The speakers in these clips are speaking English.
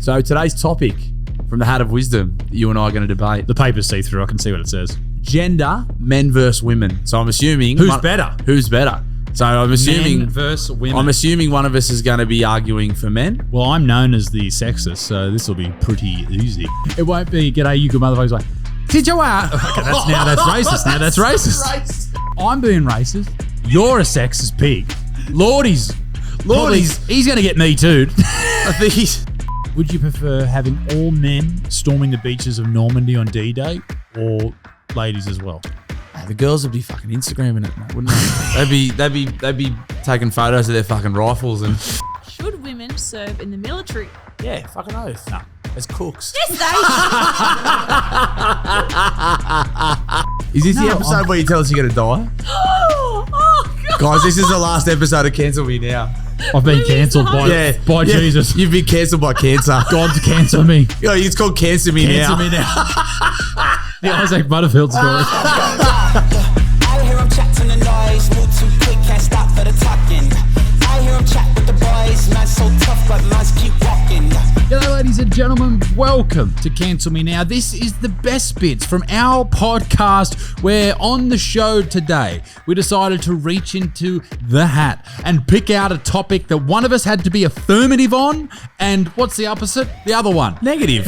So today's topic from the Hat of Wisdom that you and I are going to debate. The paper's see-through. I can see what it says. Gender, men versus women. So I'm assuming... Who's better? Who's better? So I'm assuming... Men versus women. I'm assuming one of us is going to be arguing for men. Well, I'm known as the sexist, so this will be pretty easy. It won't be, g'day, you good motherfuckers, like, did you are? Okay, that's racist. Now that's racist. I'm being racist. You're a sexist pig. Lordy's, he's going to get me too. I think he's... Would you prefer having all men storming the beaches of Normandy on D-Day or ladies as well? The girls would be fucking Instagramming it, mate, wouldn't they? they'd be taking photos of their fucking rifles and... Should women serve in the military? Yeah, fucking oath. No, as cooks. Yes, they should. Is this the episode where you tell us you're going to die? Oh, God. Guys, this is the last episode of Cancel Me Now. I've been cancelled by Jesus. You've been cancelled by cancer. God to cancel me. Yo, it's called Cancel Me Now. Cancel me now. The Isaac Butterfield story. I hear him chat to the noise, move too quick, can't stop for the talking. I hear him chat with the boys, man's so tough, but man's keep walking. G'day, ladies and gentlemen. Welcome to Cancel Me Now. This is the best bits from our podcast where on the show today, we decided to reach into the hat and pick out a topic that one of us had to be affirmative on. And what's the opposite? The other one. Negative.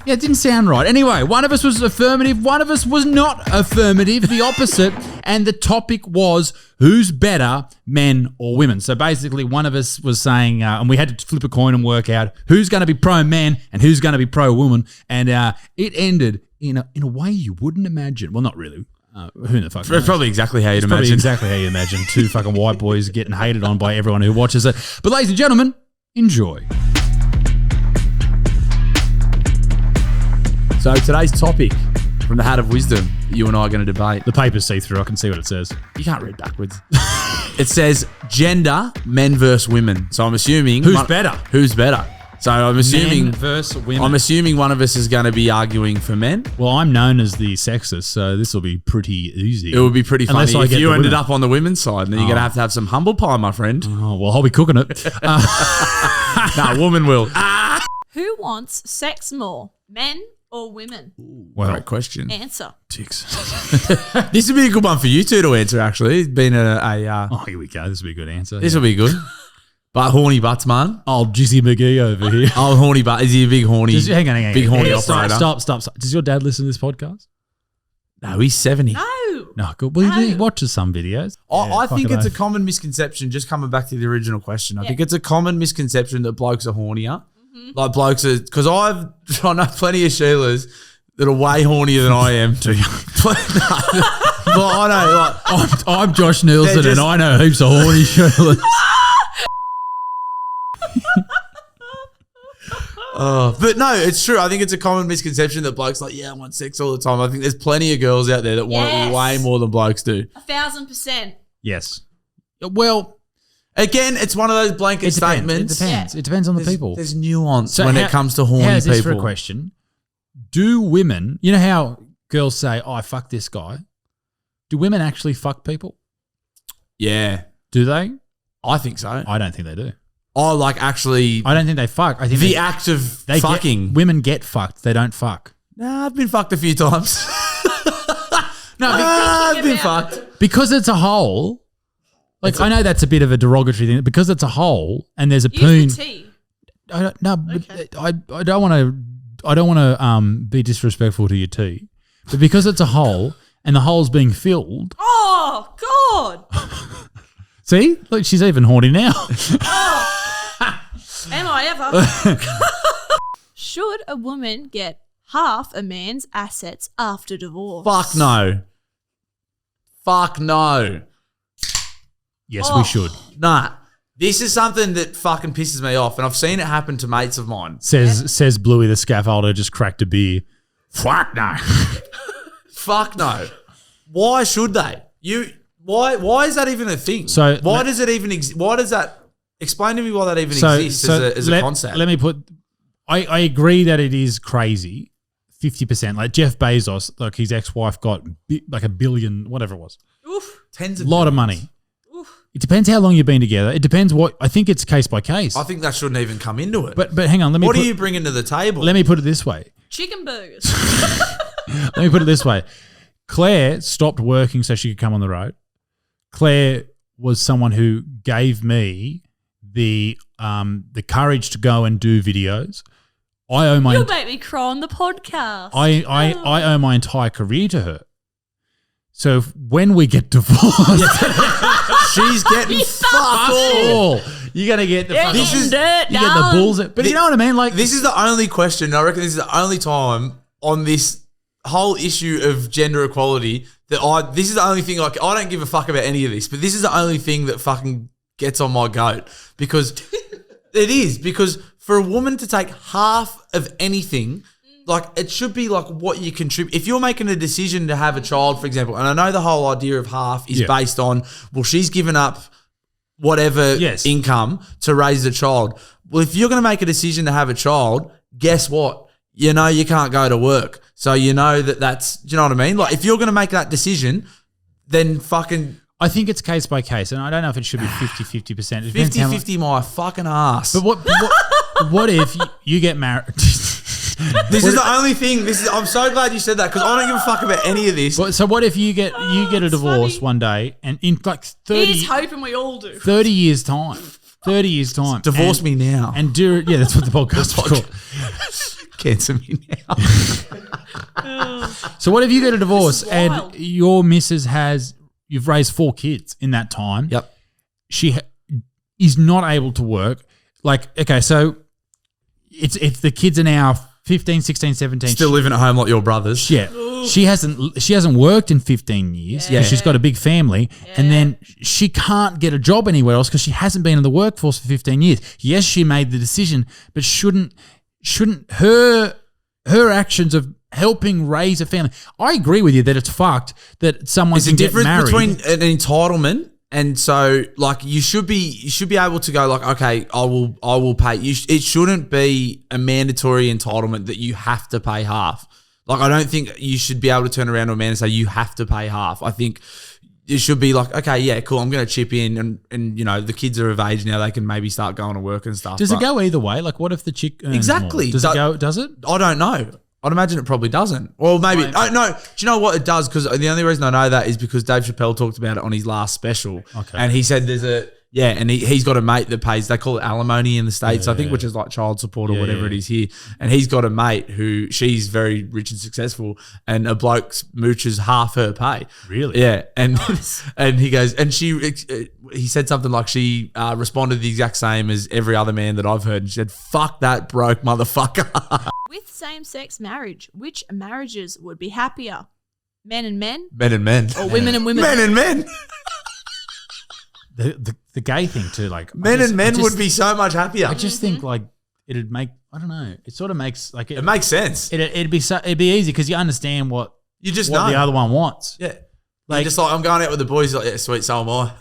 Yeah, it didn't sound right. Anyway, one of us was affirmative, one of us was not affirmative, the opposite. And the topic was who's better, men or women? So basically one of us was saying, and we had to flip a coin and work out who's going to be pro-man and who's going to be pro-woman. And it ended in a way you wouldn't imagine. Well, not really. Who the fuck knows? It's probably exactly how you'd imagine. Probably exactly how you imagine. Two fucking white boys getting hated on by everyone who watches it. But ladies and gentlemen, enjoy. So today's topic from the Hat of Wisdom that you and I are going to debate. The paper's see-through. I can see what it says. You can't read backwards. It says gender, men versus women. So I'm assuming... Who's better? Who's better? So I'm assuming... Men versus women. I'm assuming one of us is going to be arguing for men. Well, I'm known as the sexist, so this will be pretty easy. It would be pretty funny Unless I if get you the ended women. up on the women's side, and then you're going to have some humble pie, my friend. Oh, well, I'll be cooking it. Nah, woman will. Who wants sex more, men or women? Well, Great question. Answer. chicks. This would be a good one for you two to answer, actually. It's been Oh, here we go. This will be a good answer. This will be good. But horny butts, man. Old Jizzy McGee over here. Oh, horny butt. Is he a big horny? Hang on. Big horny Hey, operator. Stop. Does your dad listen to this podcast? No, he's 70. No. No, good. Well, he watches some videos. I think fucking it's a oath. common misconception, just coming back to the original question. I Yeah. think it's a common misconception that blokes are hornier. Like blokes are, because I know plenty of Sheilas that are way hornier than I am. Do you? But I know, like, I'm Josh Nielsen, They're just- and I know heaps of horny Sheilas. but no, it's true. I think it's a common misconception that blokes like, yeah, I want sex all the time. I think there's plenty of girls out there that want it Yes. way more than blokes do. 1,000%. Yes. Well, Again, it's one of those blanket statements. It depends. It depends on the people. There's nuance So when how- it comes to horny how's this people. for a question? Do women, you know how girls say, oh, I fucked this guy? Do women actually fuck people? Yeah, Do they? I think so. I don't think they do. Oh, like actually, I don't think they fuck. I think the act of they fucking. women get fucked. They don't fuck. Nah, I've been fucked a few times. No, I've been about fucked. because it's a hole. Like, I know that's a bit of a derogatory thing. Because it's a hole and there's a poon. Use the T. I don't, no, Okay. but I don't want to be disrespectful to your tea, but because it's a hole and the hole's being filled. Oh, God. See, look, she's even horny now. Am I ever? Should a woman get half a man's assets after divorce? Fuck no. Fuck no. Yes, we should. Nah. This is something that fucking pisses me off, and I've seen it happen to mates of mine. Says Bluey the scaffolder just cracked a beer. Fuck no. Fuck no. Why should they? Why is that even a thing? So why does it even exist? Why does that? Explain to me why that even exists as a concept. Let me put. I agree that it is crazy. 50%. Like Jeff Bezos, like his ex-wife got like $1 billion, whatever it was. Oof. Tens of A lot of billions. money. Oof. It depends how long you've been together. It depends what – I think it's case by case. I think that shouldn't even come into it. But hang on. What are you bringing to the table? Let me put it this way. Chicken burgers. Let me put it this way. Claire stopped working so she could come on the road. Claire was someone who gave me the courage to go and do videos. You'll make me cry on the podcast. I owe my entire career to her. So when we get divorced, she's getting fuck all. You're gonna get the dirt. You get the bulls. But you know what I mean? Like this is the only question. I reckon this is the only time on this whole issue of gender equality that this is the only thing. Like I don't give a fuck about any of this, but this is the only thing that fucking gets on my goat because it is because for a woman to take half of anything. Like, it should be like what you contribute. If you're making a decision to have a child, for example, and I know the whole idea of half is based on, well, she's given up whatever income to raise the child. Well, if you're going to make a decision to have a child, guess what? You know you can't go to work. So you know that's, do you know what I mean? Like, if you're going to make that decision, then fucking... I think it's case by case, and I don't know if it should be 50-50%. 50-50 my fucking ass. But what if you get married... This is the only thing. I'm so glad you said that because I don't give a fuck about any of this. So what if you get a divorce funny. one day and in like 30 He's hoping we all do. 30 years time. 30 years time. Divorce me now. And that's what the podcast is called. Cancel me now. So what if you get a divorce and your missus you've raised 4 kids in that time. Yep. She is not able to work. Like, okay, so if the kids are now 15, 16, 17. Still living at home like your brothers. Yeah. She hasn't worked in 15 years. Yeah. She's got a big family. Yeah. And then she can't get a job anywhere else because she hasn't been in the workforce for 15 years. Yes, she made the decision, but shouldn't her actions of helping raise a family. I agree with you that it's fucked that someone can get married. There's a difference between an entitlement. And so, like, you should be able to go like, okay, I will pay. It shouldn't be a mandatory entitlement that you have to pay half. Like, I don't think you should be able to turn around to a man and say you have to pay half. I think it should be like, okay, yeah, cool, I'm going to chip in, and you know the kids are of age now; they can maybe start going to work and stuff. Does it go either way? Like, what if the chick earns exactly? More? Does it? I don't know. I'd imagine it probably doesn't. Or maybe, no. Do you know what it does? Because the only reason I know that is because Dave Chappelle talked about it on his last special. Okay. And he said and he's got a mate that pays, they call it alimony in the States, I think, which is like child support or whatever it is here. And he's got a mate who, she's very rich and successful, and a bloke mooches half her pay. Really? Yeah. And and he goes, and he said something like she responded the exact same as every other man that I've heard. And she said, fuck that broke motherfucker. With same-sex marriage, which marriages would be happier? Men and men? Men and men. Or women and women? Men and men. The gay thing too, like men and men would be so much happier. I just think like it'd make, I don't know, it sort of makes like it makes sense. It'd be easy because you understand what the other one wants. Yeah. Like, just like, I'm going out with the boys. Like, yeah, sweet, so am I.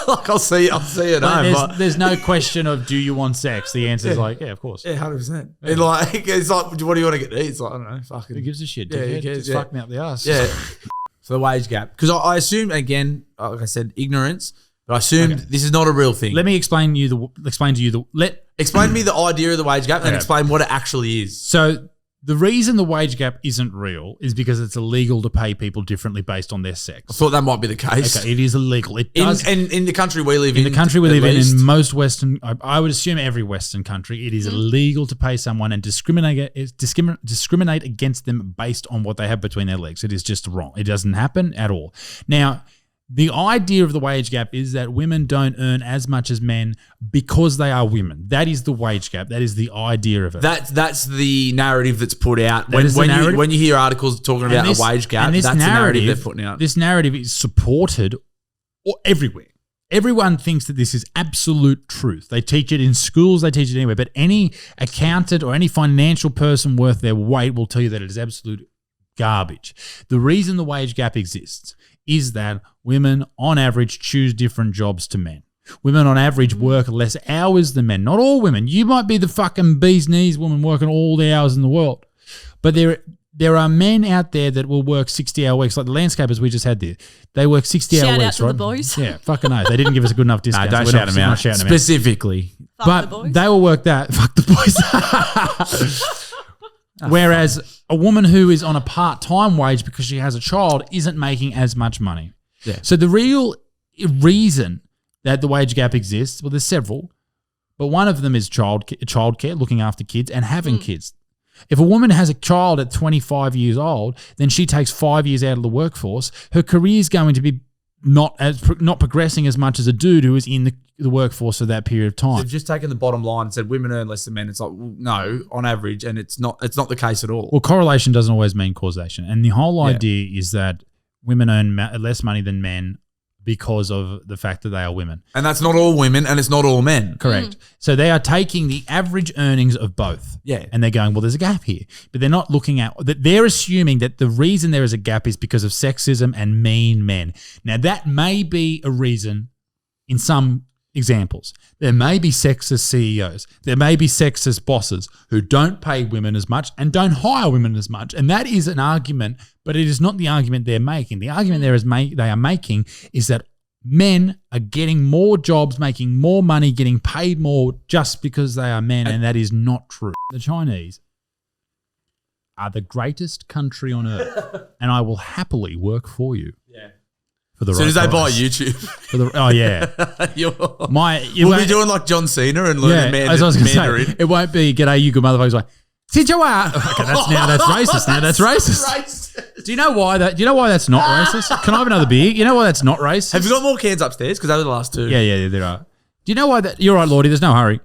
Like, I'll see you at home. There's no question of do you want sex. The answer is like, yeah, of course. Yeah, 100%. Yeah. And like, it's like, what do you want to get to eat? It's like, I don't know, fucking. Who gives a shit? Yeah, who cares? Just fuck me up the ass. Yeah. So the wage gap, because I assume, again, like I said, ignorance. But I assumed this is not a real thing. Let me explain to you explain to me the idea of the wage gap and explain what it actually is. So the reason the wage gap isn't real is because it's illegal to pay people differently based on their sex. I thought that might be the case. Okay, it is illegal. It does. In the country we live in. In the country we live in most Western, I would assume every Western country, it is illegal to pay someone and discriminate against them based on what they have between their legs. It is just wrong. It doesn't happen at all. Now, the idea of the wage gap is that women don't earn as much as men because they are women. That is the wage gap. That is the idea of it. That's the narrative that's put out. When you hear articles talking about a wage gap, that's the narrative they're putting out. This narrative is supported everywhere. Everyone thinks that this is absolute truth. They teach it in schools, they teach it anywhere. But any accountant or any financial person worth their weight will tell you that it is absolute garbage. The reason the wage gap exists is that women, on average, choose different jobs to men. Women, on average, work less hours than men. Not all women. You might be the fucking bee's knees woman working all the hours in the world. But there are men out there that will work 60-hour weeks, like the landscapers we just had there. They work 60-hour Shout out weeks, to right? the boys. Yeah, fucking no. They didn't give us a good enough discount. Don't so shout them out. shouting them out. Specifically. Fuck the But boys. they will work that. Fuck the boys. Whereas a woman who is on a part-time wage because she has a child isn't making as much money. Yeah. So the real reason that the wage gap exists, well, there's several, but one of them is childcare, looking after kids and having kids. If a woman has a child at 25 years old, then she takes 5 years out of the workforce. Her career is going to be not progressing as much as a dude who is in the workforce for that period of time. They've just taken the bottom line and said women earn less than men. It's like, well, no, on average, and it's not the case at all. Well, correlation doesn't always mean causation. And the whole idea is that women earn less money than men because of the fact that they are women. And that's not all women and it's not all men. Correct. So they are taking the average earnings of both. Yeah. And they're going, well, there's a gap here. But they're not looking at that. They're assuming that the reason there is a gap is because of sexism and mean men. Now, that may be a reason in some examples. There may be sexist CEOs. There may be sexist bosses who don't pay women as much and don't hire women as much. And that is an argument, but it is not the argument they're making. The argument they are making is that men are getting more jobs, making more money, getting paid more just because they are men, and that is not true. The Chinese are the greatest country on earth, and I will happily work for you. Yeah. For the As soon right as they buy price. YouTube. Oh, yeah. We'll be doing like John Cena and learning as I was gonna Mandarin. say, it won't be "G'day, you good motherfuckers." Like, Sijawa. Okay, that's racist. Now that's racist. Do you know why that's not racist? Can I have another beer? You know why that's not racist? Have you got more cans upstairs? Because they were the last two. Yeah, there are. Do you know why that? You're right, Lordy. There's no hurry.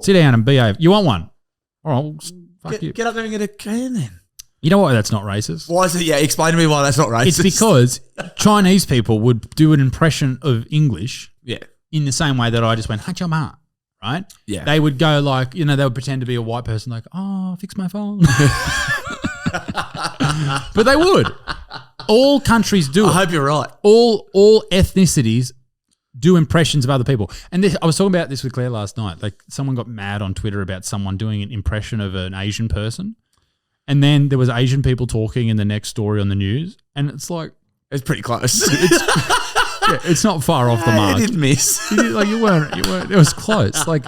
Sit down and behave. You want one? All right. Well, fuck you. Get up there and get a can then. You know why that's not racist? Why is it? Yeah, explain to me why that's not racist. It's because Chinese people would do an impression of English in the same way that I just went, "Hachama," right? Yeah. They would go like, they would pretend to be a white person, like, "Oh, fix my phone." But they would. All countries do it. I hope you're right. All ethnicities do impressions of other people. And I was talking about this with Claire last night. Like, someone got mad on Twitter about someone doing an impression of an Asian person. And then there was Asian people talking in the next story on the news. And it's like... It's pretty close. It's not far off the mark. You did miss. Like, you weren't. It was close. Like,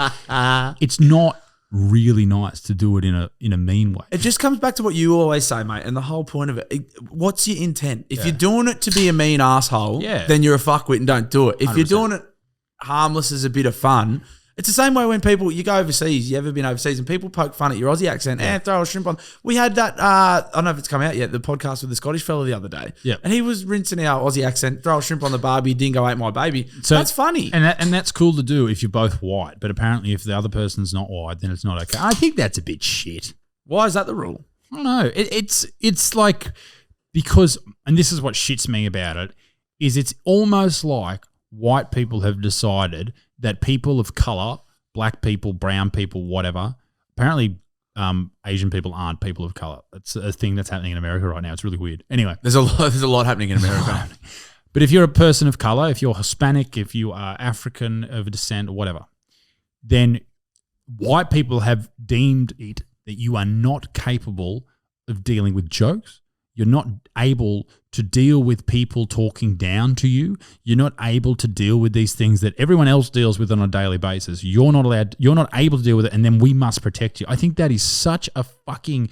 it's not really nice to do it in a mean way. It just comes back to what you always say, mate, and the whole point of it. What's your intent? If you're doing it to be a mean asshole, then you're a fuckwit and don't do it. If 100%. you're doing it harmless as a bit of fun, it's the same way when you go overseas, you ever been overseas and people poke fun at your Aussie accent, throw a shrimp on. We had that, I don't know if it's come out yet, the podcast with the Scottish fella the other day. Yeah. And he was rinsing our Aussie accent, throw a shrimp on the barbie, dingo ate my bababy. So that's funny. And that's cool to do if you're both white. But apparently if the other person's not white, then it's not okay. I think that's a bit shit. Why is that the rule? I don't know. It's like, because, and this is what shits me about it, is it's almost like white people have decided that people of color, black people, brown people, whatever, apparently Asian people aren't people of color. It's a thing that's happening in America right now. It's really weird. Anyway. There's a lot happening in America. But if you're a person of color, if you're Hispanic, if you are African of descent or whatever, then white people have deemed it that you are not capable of dealing with jokes. You're not able to deal with people talking down to you. You're not able to deal with these things that everyone else deals with on a daily basis. You're not able to deal with it, and then we must protect you. I think that is such a fucking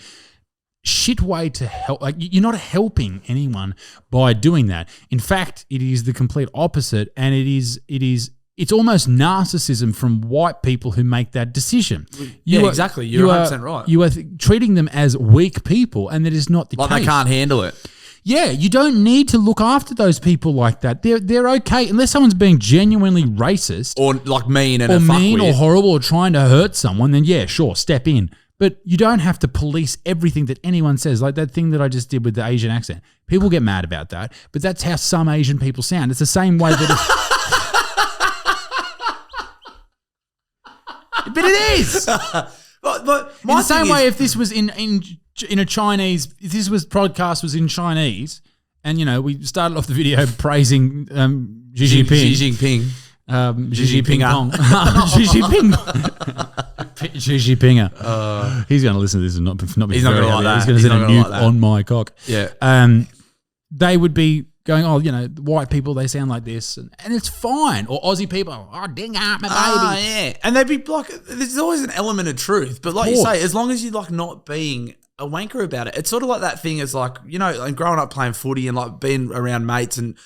shit way to help. Like, you're not helping anyone by doing that. In fact, it is the complete opposite, and it's almost narcissism from white people who make that decision. Exactly. You're 100% right. You are treating them as weak people, and that is not the case. Like they can't handle it. Yeah, you don't need to look after those people like that. They're okay unless someone's being genuinely racist Or like mean and or a mean fuckwit. or horrible or trying to hurt someone. Then yeah, sure, step in. But you don't have to police everything that anyone says. Like that thing that I just did with the Asian accent. People get mad about that, but that's how some Asian people sound. It's the same way that. But it is. But In the same way, if this was in a Chinese, if this podcast was in Chinese, and we started off the video praising Xi Jinping, Xi Jinping. Xi Jinping, Xi Jinping, Gigi Pinger. He's going to listen to this and not be He's not very gonna like happy. that. He's He's going not to gonna nuke like that. on my cock. Yeah. They would be going, oh, you know, white people, they sound like this. And it's fine. Or Aussie people, oh, ding out my baby. Ah, yeah. And they'd be like, there's always an element of truth. But like you course. say, as long as you're like not being a wanker about it, it's sort of like that thing is like, you know, like growing up playing footy and like being around mates and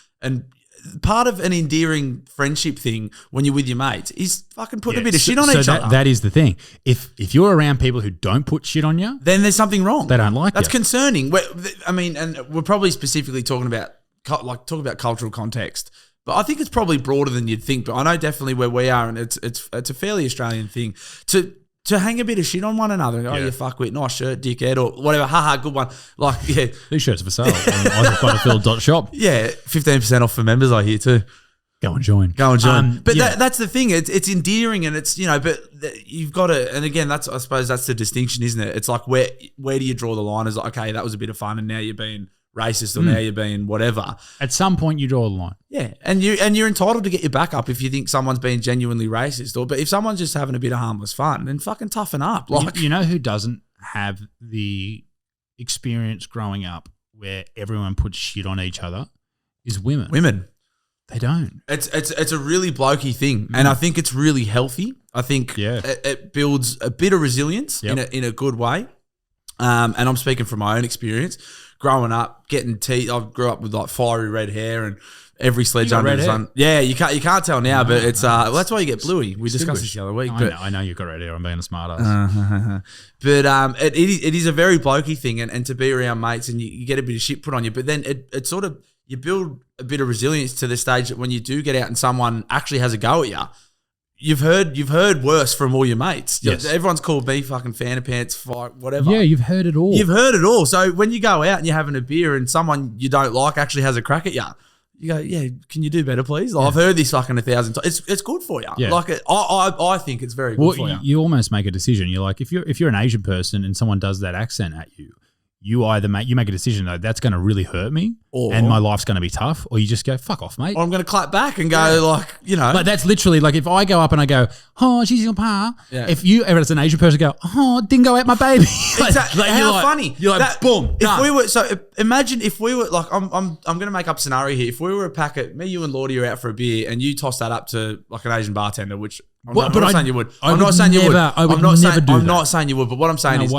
part of an endearing friendship thing when you're with your mates is fucking putting a bit of shit on each other. That is the thing. If you're around people who don't put shit on you, then there's something wrong. They don't like That's you. concerning. I mean, and we're probably specifically talking about cultural context, but I think it's probably broader than you'd think. But I know definitely where we are, and it's a fairly Australian thing to hang a bit of shit on one another. Oh, you fuckwit, nice shirt, dickhead, or whatever. Haha, good one. Like, yeah, these shirts are for sale on Butterfield.shop. yeah, 15% off for members. I hear too. Go and join. But that's the thing. It's endearing, and it's, you know, but you've got to. And again, I suppose that's the distinction, isn't it? It's like where do you draw the line? Is like, okay, that was a bit of fun, and now you're being racist, or now you're being whatever. At some point, you draw the line. Yeah, and you're entitled to get your back up if you think someone's being genuinely racist, but if someone's just having a bit of harmless fun, then fucking toughen up. Like, You know who doesn't have the experience growing up where everyone puts shit on each other is women. Women. They don't. It's a really blokey thing, and I think it's really healthy. I think it builds a bit of resilience in a good way. And I'm speaking from my own experience. Growing up, getting I grew up with like fiery red hair and every sledge under the sun. Yeah, you can't tell now, but it's well, that's why you get bluey. We discussed this the other week. I know you've got red hair. I'm being a smart ass. But it is a very blokey thing, and to be around mates and you get a bit of shit put on you, but then it sort of, you build a bit of resilience to the stage that when you do get out and someone actually has a go at you, you've heard worse from all your mates. Yes. Everyone's called me fucking fan of pants, whatever. Yeah, you've heard it all. You've heard it all. So when you go out and you're having a beer and someone you don't like actually has a crack at you, you go, yeah, can you do better, please? Like, I've heard this fucking 1,000 times. It's good for you. Yeah. Like, I think it's very good for you. You almost make a decision. You're like, if you're an Asian person and someone does that accent at you, you either make a decision though that's going to really hurt me, and my life's going to be tough, or you just go, fuck off, mate. Or I'm going to clap back and go like, you know. Like, that's literally like if I go up and I go, oh, she's your pa. Yeah. If you ever as an Asian person go, oh, dingo ate my baby. Exactly. How funny. You're like, boom, done. Imagine if we were like, I'm going to make up a scenario here. If we were a packet, me, you and Lordy are out for a beer and you toss that up to like an Asian bartender, which I'm not saying you would. I'm not saying you would. I'm not saying you would, but what I'm saying is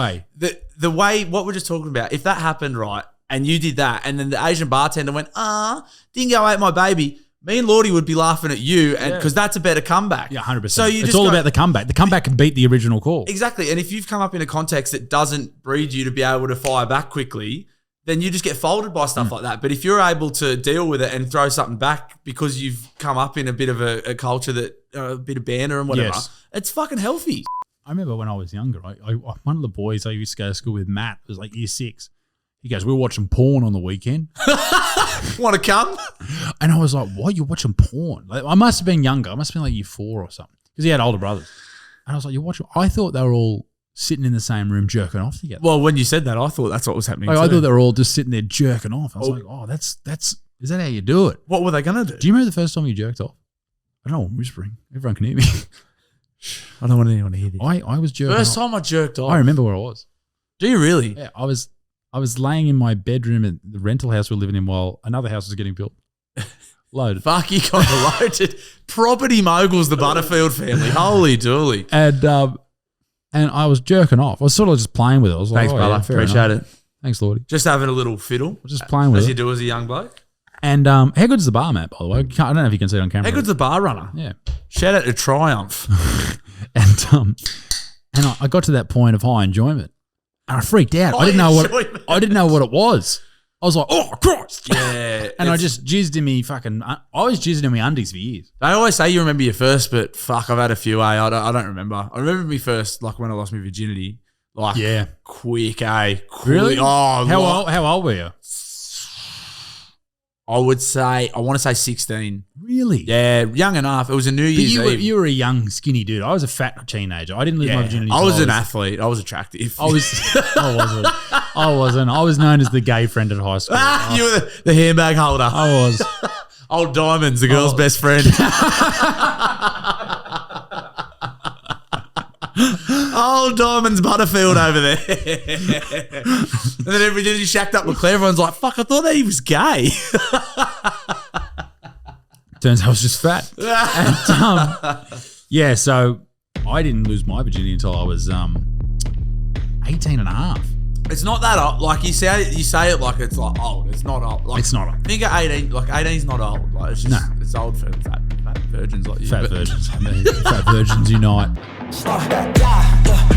the way, what we're just talking about, if that happened, right, and you did that, and then the Asian bartender went, dingo ate my baby, me and Lordy would be laughing at you, and because that's a better comeback. Yeah, 100%. So it's all about the comeback. The comeback can beat the original call. Exactly. And if you've come up in a context that doesn't breed you to be able to fire back quickly, then you just get folded by stuff like that. But if you're able to deal with it and throw something back because you've come up in a bit of a culture that, a bit of banter and whatever, it's fucking healthy. I remember when I was younger, one of the boys I used to go to school with, Matt, was like year 6. He goes, we were watching porn on the weekend. Want to come? And I was like, what? You're watching porn? Like, I must have been younger. I must have been like year 4 or something. Because he had older brothers. And I was like, you're watching? I thought they were all sitting in the same room jerking off together. Well, when you said that, I thought that's what was happening. I thought they were all just sitting there jerking off. I was like, oh, that's is that how you do it? What were they going to do? Do you remember the first time you jerked off? I don't know, I'm whispering. Everyone can hear me. I don't want anyone to hear this. I was jerking First off. time I jerked off. I remember where I was. Do you really? Yeah, I was laying in my bedroom at the rental house we were living in while another house was getting built. Loaded. Fuck, you got loaded. Property moguls, the Butterfield family. Holy dooly. And I was jerking off. I was sort of just playing with it. I was like, thanks, brother. Yeah, fair Appreciate enough. it. Thanks, Lordy. Just having a little fiddle. Just playing with as it. you do as a young bloke. And how good's the bar, Matt, by the way? I don't know if you can see it on camera. How good's the bar runner? Yeah. Shout out to Triumph. And I got to that point of high enjoyment. And I freaked out. I didn't know what it was. I was like, oh, Christ. Yeah. And I just jizzed in me I was jizzing in my undies for years. They always say you remember your first, but fuck, I've had a few, I don't remember. I remember me first, like when I lost my virginity. Like, quick, Quick. Really? Oh, how old were you? I want to say 16. Really? Yeah, young enough. It was a New Year's Eve. You were a young, skinny dude. I was a fat teenager. I didn't lose my virginity. I was an athlete. I was attractive. I wasn't. I was known as the gay friend at high school. You were the handbag holder. I was. Old Diamonds, the girl's best friend. old Diamonds Butterfield over there. And then everybody shacked up with Claire. Everyone's like, fuck, I thought that he was gay. Turns out I was just fat. And, so I didn't lose my virginity until I was 18 and a half. It's not that old. Like you say it like it's like old. It's not old. Like, It's not old. Think of 18. Like 18's not old. Like it's just it's old for fat virgins like you. Fat virgins. Fat virgins unite. Yeah,